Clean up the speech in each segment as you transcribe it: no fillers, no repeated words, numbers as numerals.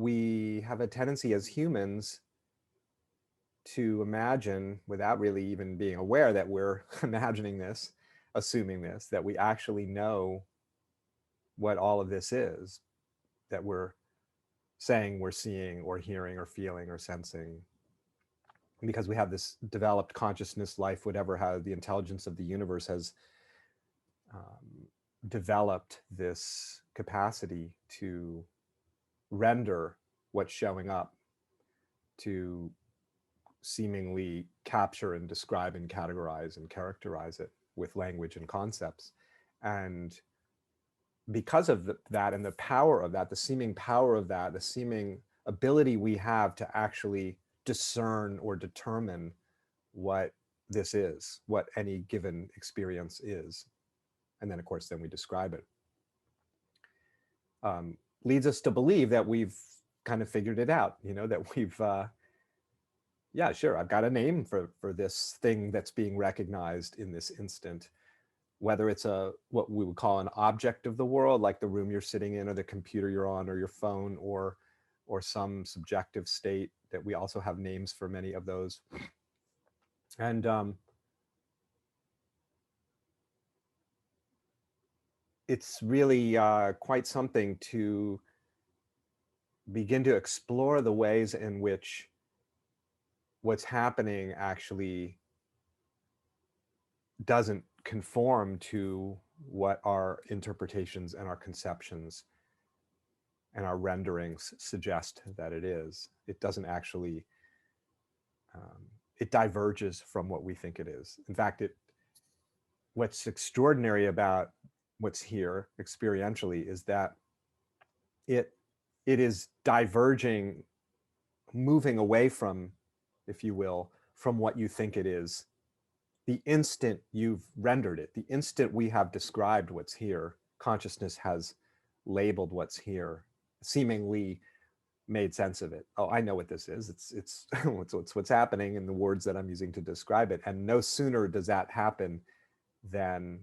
we have a tendency as humans to imagine, without really even being aware that we're imagining this, assuming this, that we actually know what all of this is, that we're saying we're seeing or hearing or feeling or sensing, because we have this developed consciousness, life, whatever, how the intelligence of the universe has developed this capacity to render what's showing up, to seemingly capture and describe and categorize and characterize it with language and concepts. And because of that and the power of that, the seeming power of that, the seeming ability we have to actually discern or determine what this is, what any given experience is, and then of course then we describe it, leads us to believe that we've kind of figured it out, that we've yeah, sure, I've got a name for this thing that's being recognized in this instant, whether it's what we would call an object of the world, like the room you're sitting in or the computer you're on or your phone, or some subjective state that we also have names for many of those. And it's really quite something to begin to explore the ways in which what's happening actually doesn't conform to what our interpretations and our conceptions and our renderings suggest that it is. It doesn't actually, it diverges from what we think it is. In fact, what's extraordinary about what's here experientially is that it is diverging, moving away from, if you will, from what you think it is. The instant you've rendered it, the instant we have described what's here, consciousness has labeled what's here, seemingly made sense of it. Oh, I know what this is. It's what's happening in the words that I'm using to describe it. And no sooner does that happen than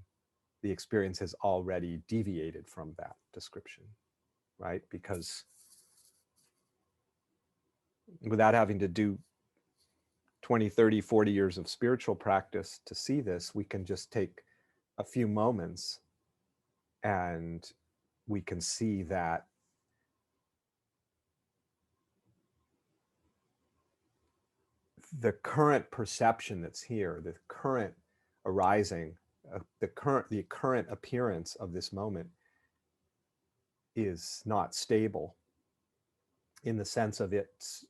the experience has already deviated from that description, right? Because without having to do 20, 30, 40 years of spiritual practice to see this, we can just take a few moments and we can see that the current perception that's here, the current arising, the current appearance of this moment is not stable, in the sense of it's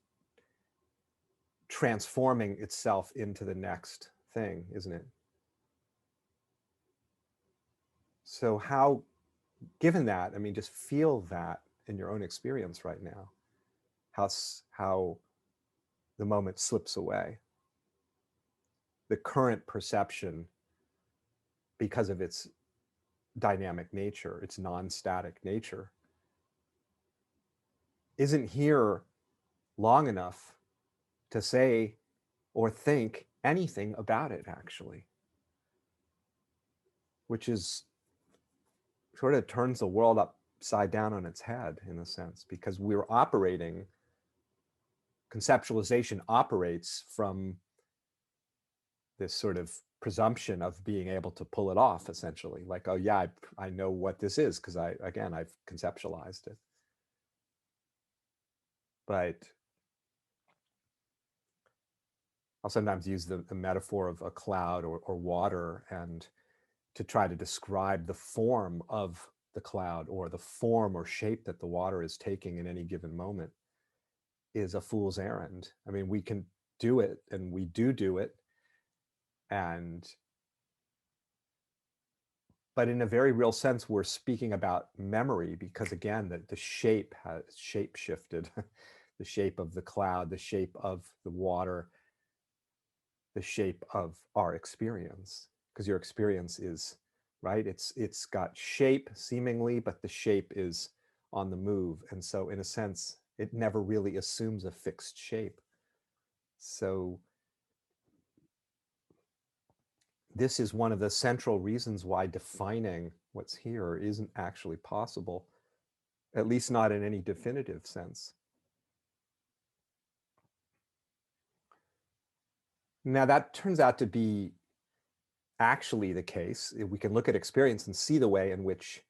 transforming itself into the next thing, isn't it? So how, given that, I mean, just feel that in your own experience right now, how the moment slips away. The current perception, because of its dynamic nature, its non-static nature, isn't here long enough to say or think anything about it, actually, which is sort of turns the world upside down on its head, in a sense, because we're operating, conceptualization operates from this sort of presumption of being able to pull it off, essentially, like, oh yeah, I know what this is because I've conceptualized it. But I'll sometimes use the metaphor of a cloud or water, and to try to describe the form of the cloud or the form or shape that the water is taking in any given moment is a fool's errand. I mean, we can do it, and we do it, but in a very real sense, we're speaking about memory, because again, the shape has shape shifted. The shape of the cloud, the shape of the water, the shape of our experience, because your experience is, right, it's got shape seemingly, but the shape is on the move, and so in a sense it never really assumes a fixed shape. So this is one of the central reasons why defining what's here isn't actually possible, at least not in any definitive sense. Now that turns out to be actually the case. We can look at experience and see the way in which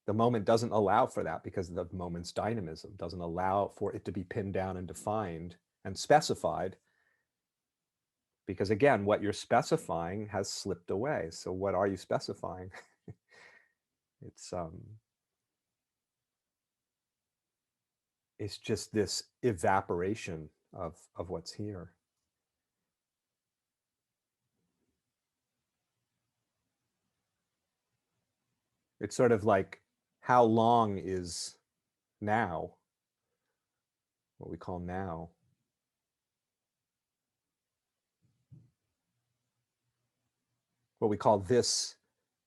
the moment doesn't allow for that, because the moment's dynamism doesn't allow for it to be pinned down and defined and specified, because again, what you're specifying has slipped away. So what are you specifying? It's just this evaporation of what's here. It's sort of like, how long is now? What we call now. What we call this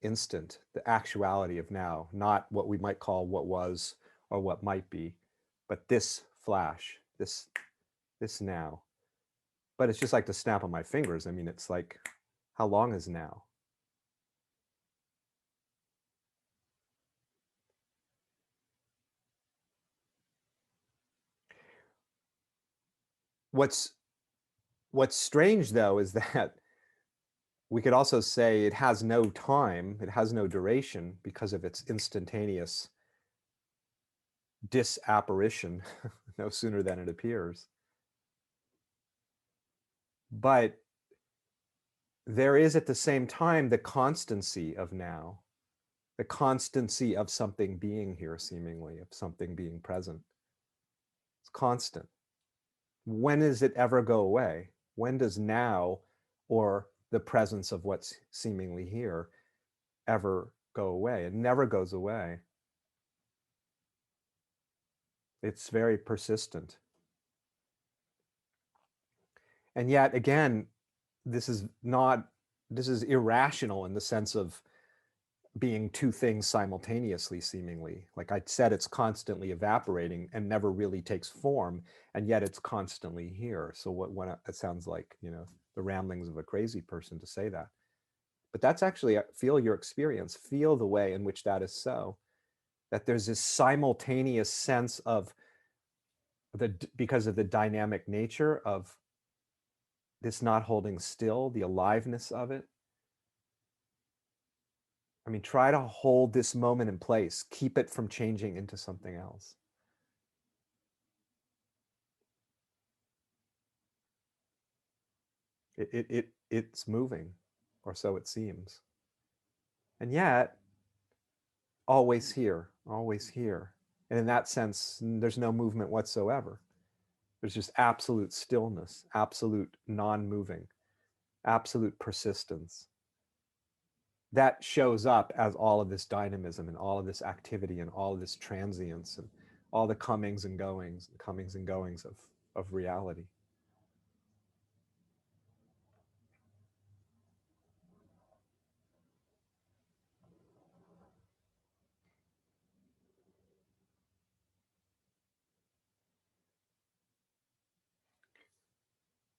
instant, the actuality of now, not what we might call what was or what might be, but this flash, this now. But it's just like the snap of my fingers. I mean, it's like, how long is now? What's strange, though, is that we could also say it has no time, it has no duration, because of its instantaneous disapparition no sooner than it appears. But there is at the same time the constancy of now, the constancy of something being here, seemingly, of something being present. It's constant. When does it ever go away? When does now, or the presence of what's seemingly here, ever go away? It never goes away. It's very persistent. And yet, again, this is irrational in the sense of being two things simultaneously, seemingly. Like I said, it's constantly evaporating and never really takes form, and yet it's constantly here. So when it sounds like, the ramblings of a crazy person to say that. But that's actually, feel your experience, feel the way in which that is so, that there's this simultaneous sense of because of the dynamic nature of this not holding still, the aliveness of it. I mean, try to hold this moment in place, keep it from changing into something else. It's moving, or so it seems. And yet, always here, always here. And in that sense, there's no movement whatsoever. There's just absolute stillness, absolute non-moving, absolute persistence. That shows up as all of this dynamism and all of this activity and all of this transience and all the comings and goings of reality.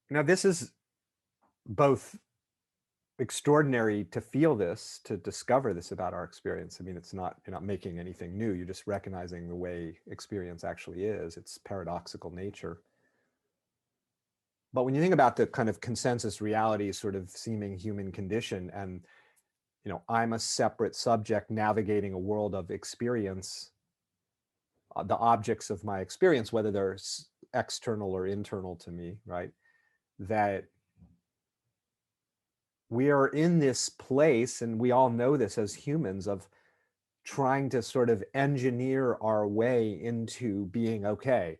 Now, this is both extraordinary to feel this, to discover this about our experience. I mean, you're not making anything new. You're just recognizing the way experience actually is, its paradoxical nature. But when you think about the kind of consensus reality sort of seeming human condition, and I'm a separate subject navigating a world of experience, the objects of my experience, whether they're external or internal to me, right? That we are in this place, and we all know this as humans, of trying to sort of engineer our way into being okay,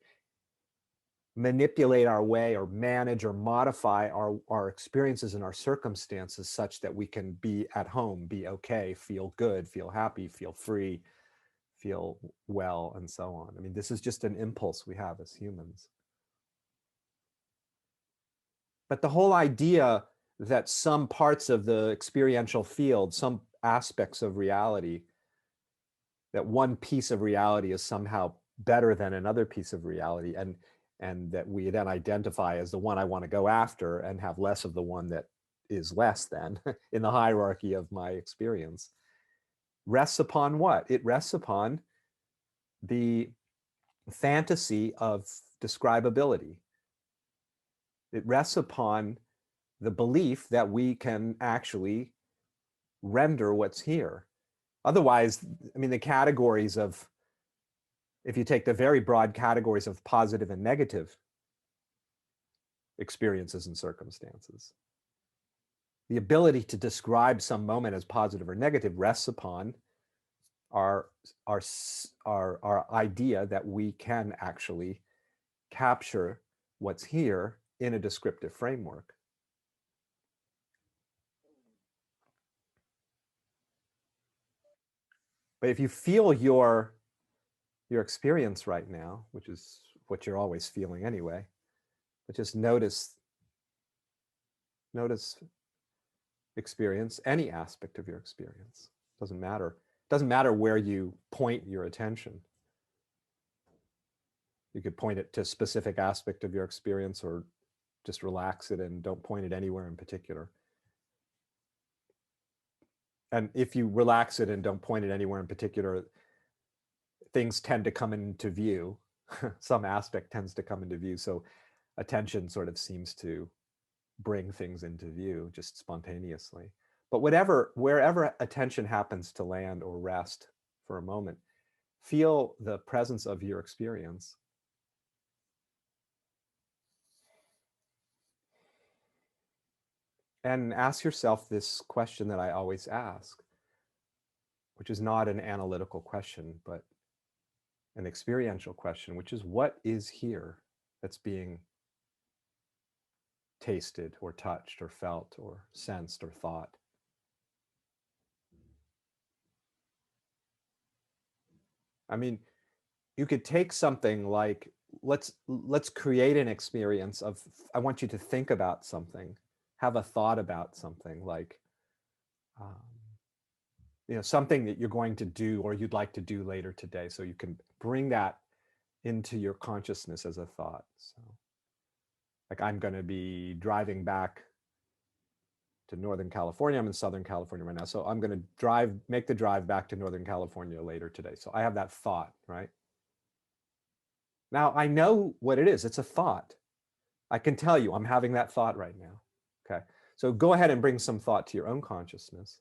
manipulate our way or manage or modify our experiences and our circumstances such that we can be at home, be okay, feel good, feel happy, feel free, feel well, and so on. I mean, this is just an impulse we have as humans. But the whole idea that some parts of the experiential field, some aspects of reality, that one piece of reality is somehow better than another piece of reality, and that we then identify as the one I want to go after and have less of the one that is less than in the hierarchy of my experience, rests upon what? It rests upon the fantasy of describability. It rests upon the belief that we can actually render what's here. Otherwise, I mean, the categories of, if you take the very broad categories of positive and negative experiences and circumstances, the ability to describe some moment as positive or negative rests upon our idea that we can actually capture what's here in a descriptive framework. But if you feel your experience right now, which is what you're always feeling anyway, but just notice experience, any aspect of your experience. Doesn't matter where you point your attention. You could point it to a specific aspect of your experience, or just relax it and don't point it anywhere in particular. And if you relax it and don't point it anywhere in particular, things tend to come into view. Some aspect tends to come into view. So attention sort of seems to bring things into view just spontaneously. But wherever attention happens to land or rest for a moment, feel the presence of your experience. And ask yourself this question that I always ask, which is not an analytical question, but an experiential question, which is, what is here that's being tasted or touched or felt or sensed or thought? I mean, you could take something like, let's create an experience of, I want you to think about something, have a thought about something, like something that you're going to do or you'd like to do later today, so you can bring that into your consciousness as a thought. So like, I'm going to be driving back to Northern California. I'm in Southern California right now, so I'm going to make the drive back to Northern California later today. So I have that thought, right? Now I know what it is. It's a thought. I can tell you I'm having that thought right now. Okay. So go ahead and bring some thought to your own consciousness.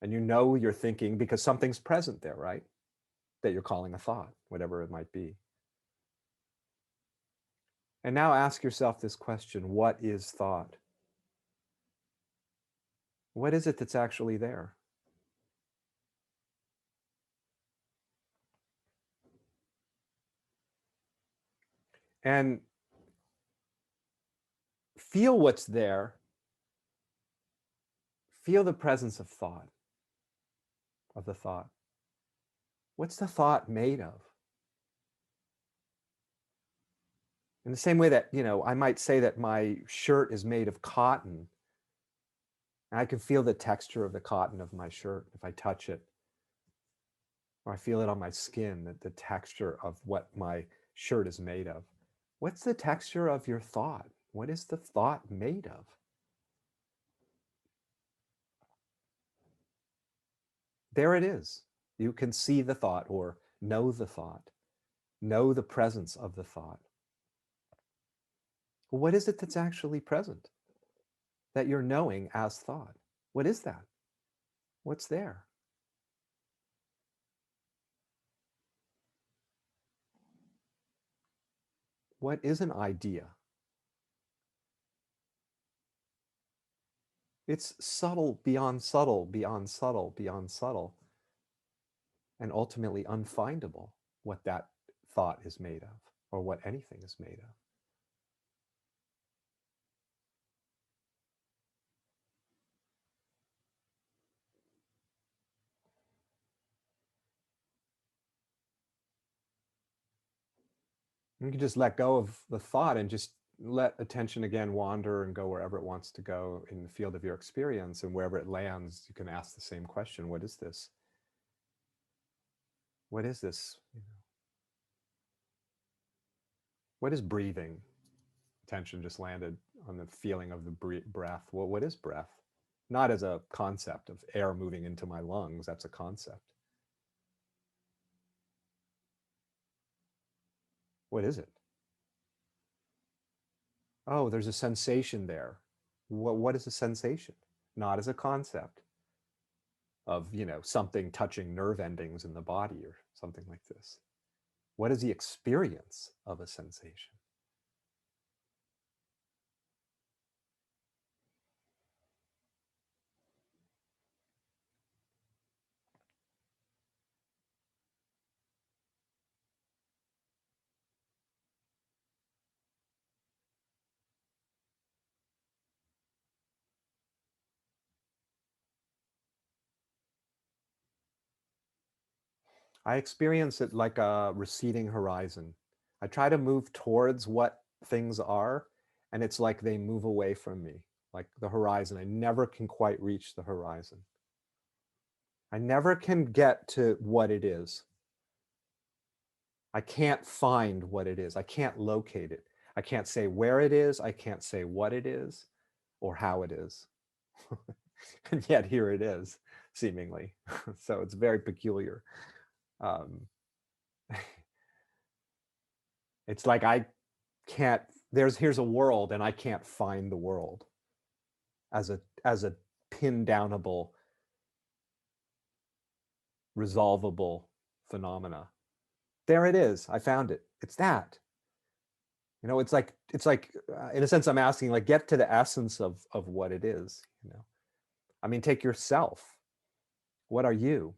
And you're thinking because something's present there, right? That you're calling a thought, whatever it might be. And now ask yourself this question: what is thought? What is it that's actually there? And feel what's there. Feel the presence of thought, of the thought. What's the thought made of? In the same way that, I might say that my shirt is made of cotton, and I can feel the texture of the cotton of my shirt if I touch it, or I feel it on my skin, the texture of what my shirt is made of. What's the texture of your thought? What is the thought made of? There it is. You can see the thought, or know the thought, know the presence of the thought. Well, what is it that's actually present that you're knowing as thought? What is that? What's there? What is an idea? It's subtle, beyond subtle, beyond subtle, beyond subtle, and ultimately unfindable, what that thought is made of, or what anything is made of. You can just let go of the thought and just let attention again wander and go wherever it wants to go in the field of your experience. And wherever it lands, you can ask the same question: what is this? What is this? What is breathing? Attention just landed on the feeling of the breath. Well, what is breath? Not as a concept of air moving into my lungs. That's a concept. What is it? Oh, there's a sensation there. What is a sensation? Not as a concept of, something touching nerve endings in the body or something like this. What is the experience of a sensation? I experience it like a receding horizon. I try to move towards what things are, and it's like they move away from me, like the horizon. I never can quite reach the horizon. I never can get to what it is. I can't find what it is. I can't locate it. I can't say where it is. I can't say what it is or how it is. And yet here it is, seemingly. So it's very peculiar. Um, it's like I can't, here's a world and I can't find the world as a pin downable, resolvable phenomena. There it is. I found it. It's that. It's like in a sense I'm asking, like, get to the essence of what it is. I mean, take yourself. What are you?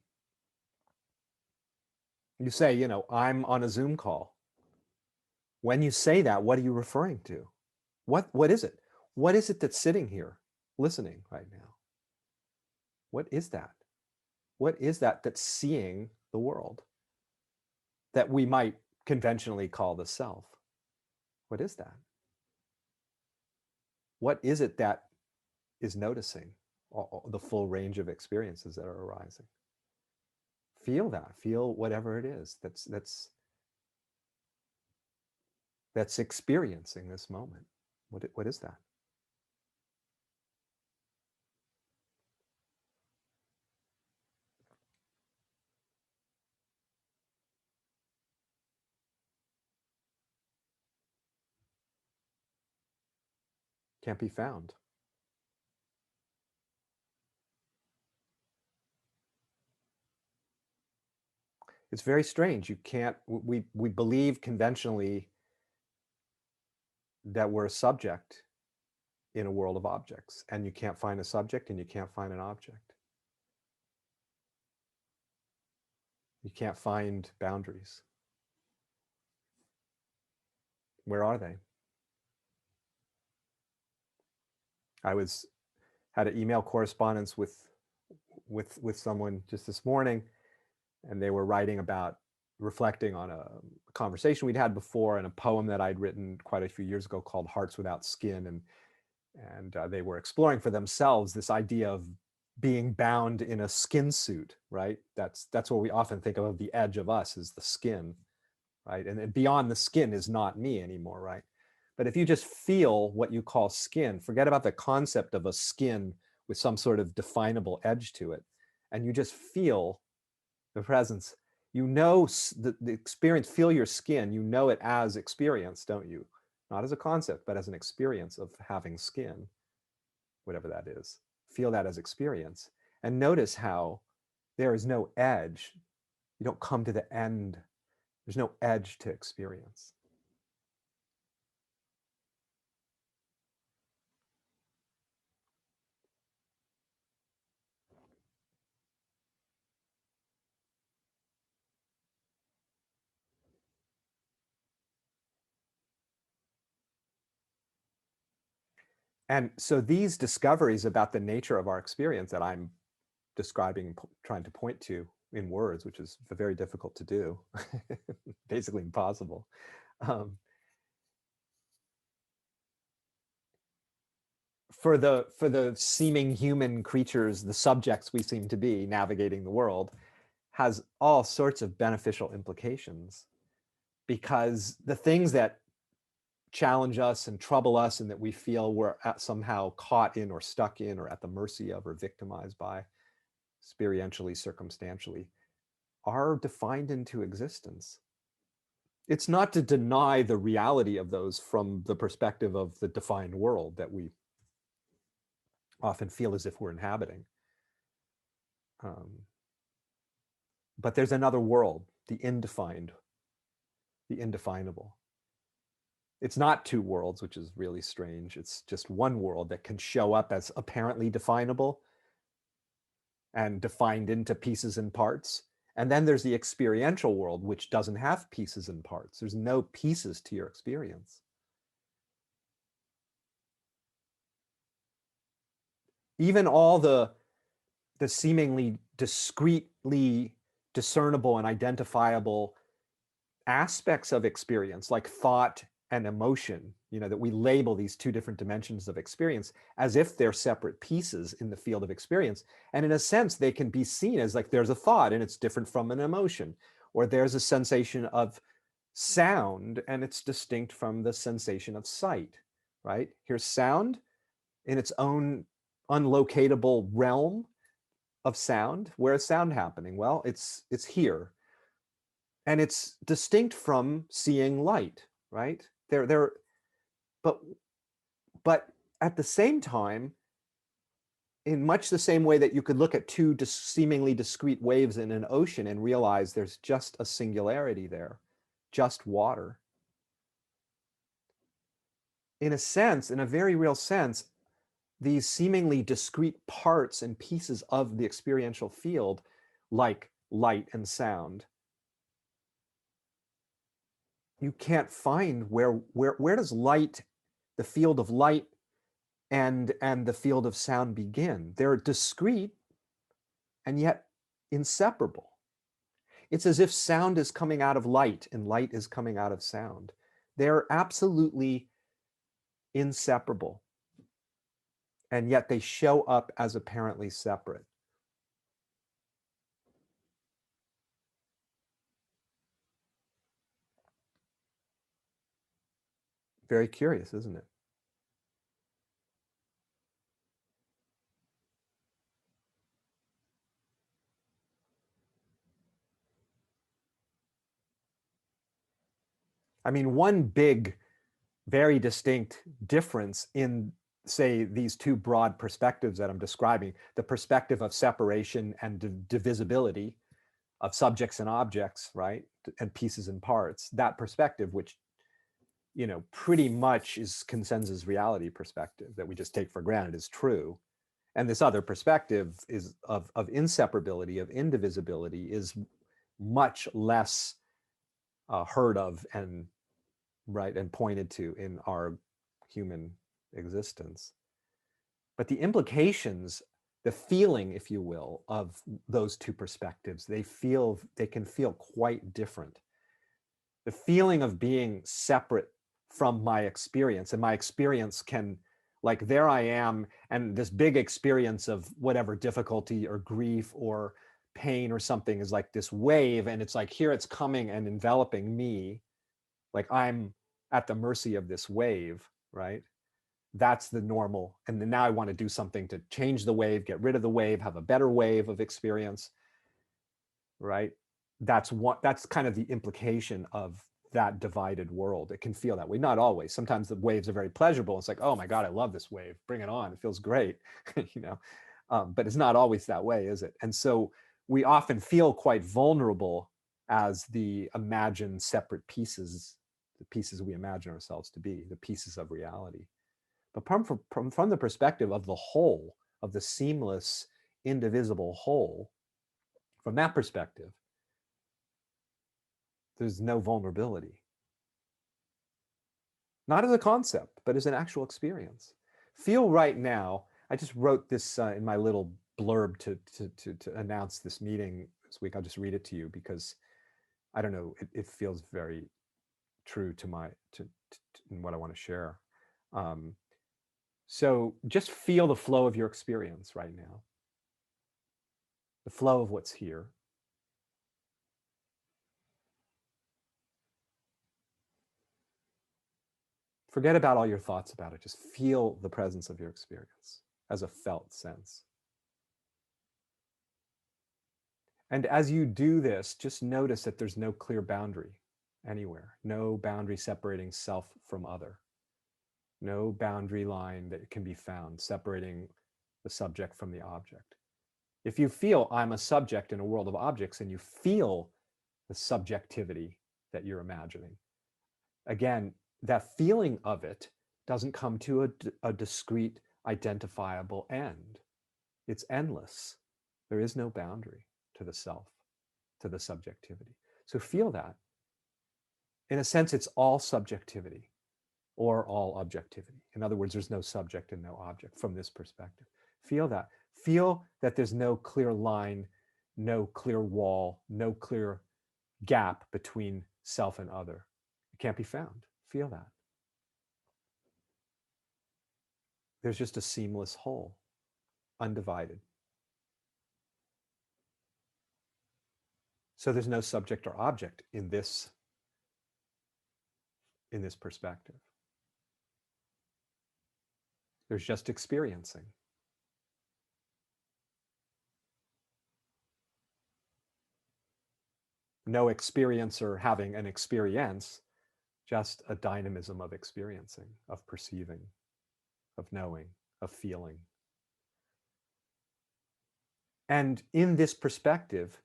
You say, I'm on a Zoom call. When you say that, what are you referring to? What is it? What is it that's sitting here listening right now? What is that? What is that that's seeing the world that we might conventionally call the self? What is that? What is it that is noticing the full range of experiences that are arising? Feel that. Feel whatever it is that's experiencing this moment. What is that? Can't be found. It's very strange. You can't. We believe conventionally that we're a subject in a world of objects, and you can't find a subject and you can't find an object. You can't find boundaries. Where are they? I had an email correspondence with someone just this morning, and they were writing about reflecting on a conversation we'd had before and a poem that I'd written quite a few years ago called Hearts Without Skin. And they were exploring for themselves this idea of being bound in a skin suit, right? That's what we often think of the edge of us is the skin, right? And beyond the skin is not me anymore, right? But if you just feel what you call skin, forget about the concept of a skin with some sort of definable edge to it, and you just feel the presence, the experience, feel your skin, you know it as experience, don't you? Not as a concept, but as an experience of having skin, whatever that is. Feel that as experience. And notice how there is no edge. You don't come to the end. There's no edge to experience. And so these discoveries about the nature of our experience that I'm describing, trying to point to in words, which is very difficult to do, basically impossible. Um, for the seeming human creatures, the subjects we seem to be navigating the world, has all sorts of beneficial implications, because the things that challenge us and trouble us and that we feel we're somehow caught in or stuck in or at the mercy of or victimized by, experientially, circumstantially, are defined into existence. It's not to deny the reality of those from the perspective of the defined world that we often feel as if we're inhabiting. But there's another world, the indefined, the indefinable. It's not two worlds, which is really strange. It's just one world that can show up as apparently definable and defined into pieces and parts. And then there's the experiential world, which doesn't have pieces and parts. There's no pieces to your experience. Even all the seemingly discretely discernible and identifiable aspects of experience, like thought and emotion, that we label these two different dimensions of experience as if they're separate pieces in the field of experience. And in a sense, they can be seen as like there's a thought and it's different from an emotion, or there's a sensation of sound and it's distinct from the sensation of sight, right? Here's sound in its own unlocatable realm of sound. Where is sound happening? Well, it's here. And it's distinct from seeing light, right? But at the same time, in much the same way that you could look at two seemingly discrete waves in an ocean and realize there's just a singularity there, just water. In a sense, in a very real sense, these seemingly discrete parts and pieces of the experiential field, like light and sound, you can't find where does light, the field of light and the field of sound begin. They're discrete and yet inseparable. It's as if sound is coming out of light and light is coming out of sound. They're absolutely inseparable, and yet they show up as apparently separate. Very curious, isn't it? I mean, one big, very distinct difference in, say, these two broad perspectives that I'm describing, the perspective of separation and divisibility of subjects and objects, right? And pieces and parts, that perspective, which, pretty much is consensus reality perspective that we just take for granted is true. And this other perspective is of inseparability, of indivisibility, is much less heard of and right and pointed to in our human existence. But the implications, the feeling, if you will, of those two perspectives, they can feel quite different. The feeling of being separate from my experience, and my experience can, like, there I am, and this big experience of whatever difficulty or grief or pain or something is like this wave, and it's like here it's coming and enveloping me, like I'm at the mercy of this wave, right? That's the normal. And then now I want to do something to change the wave, get rid of the wave, have a better wave of experience, right? That's kind of the implication of that divided world. It can feel that way. Not always. Sometimes the waves are very pleasurable. It's like, oh my God, I love this wave. Bring it on. It feels great, but it's not always that way, is it? And so we often feel quite vulnerable as the imagined separate pieces, the pieces we imagine ourselves to be, the pieces of reality. But from the perspective of the whole, of the seamless, indivisible whole, from that perspective, there's no vulnerability. Not as a concept, but as an actual experience. Feel right now, I just wrote this in my little blurb to announce this meeting this week. I'll just read it to you because I don't know, it feels very true to what I want to share. So just feel the flow of your experience right now, the flow of what's here. Forget about all your thoughts about it. Just feel the presence of your experience as a felt sense. And as you do this, just notice that there's no clear boundary anywhere, no boundary separating self from other, no boundary line that can be found separating the subject from the object. If you feel I'm a subject in a world of objects and you feel the subjectivity that you're imagining, again, that feeling of it doesn't come to a discrete, identifiable end. It's endless. There is no boundary to the self, to the subjectivity. So feel that. In a sense, it's all subjectivity or all objectivity. In other words, there's no subject and no object from this perspective. Feel that. Feel that there's no clear line, no clear wall, no clear gap between self and other. It can't be found. Feel that. There's just a seamless whole, undivided. So there's no subject or object in this perspective. There's just experiencing. No experiencer having an experience, just a dynamism of experiencing, of perceiving, of knowing, of feeling. And in this perspective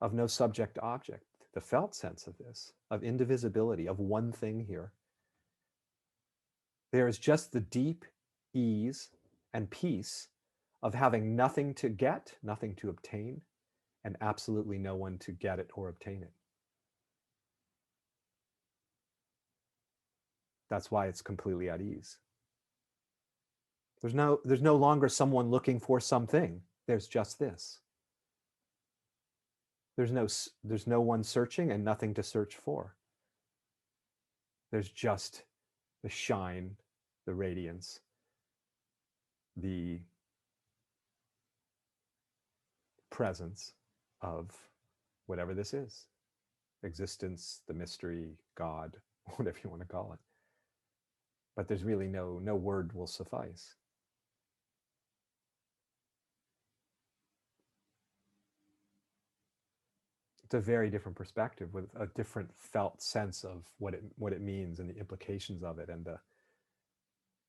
of no subject object, the felt sense of this, of indivisibility, of one thing here, there is just the deep ease and peace of having nothing to get, nothing to obtain, and absolutely no one to get it or obtain it. That's why it's completely at ease. There's no longer someone looking for something. There's just this. There's no one searching and nothing to search for. There's just the shine, the radiance, the presence of whatever this is. Existence, the mystery, God, whatever you want to call it. But there's really no word will suffice. It's a very different perspective with a different felt sense of what it means and the implications of it,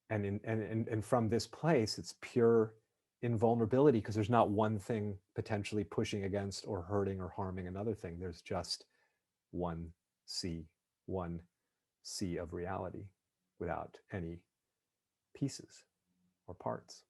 and from this place, it's pure invulnerability, because there's not one thing potentially pushing against or hurting or harming another thing. There's just one sea of reality without any pieces or parts.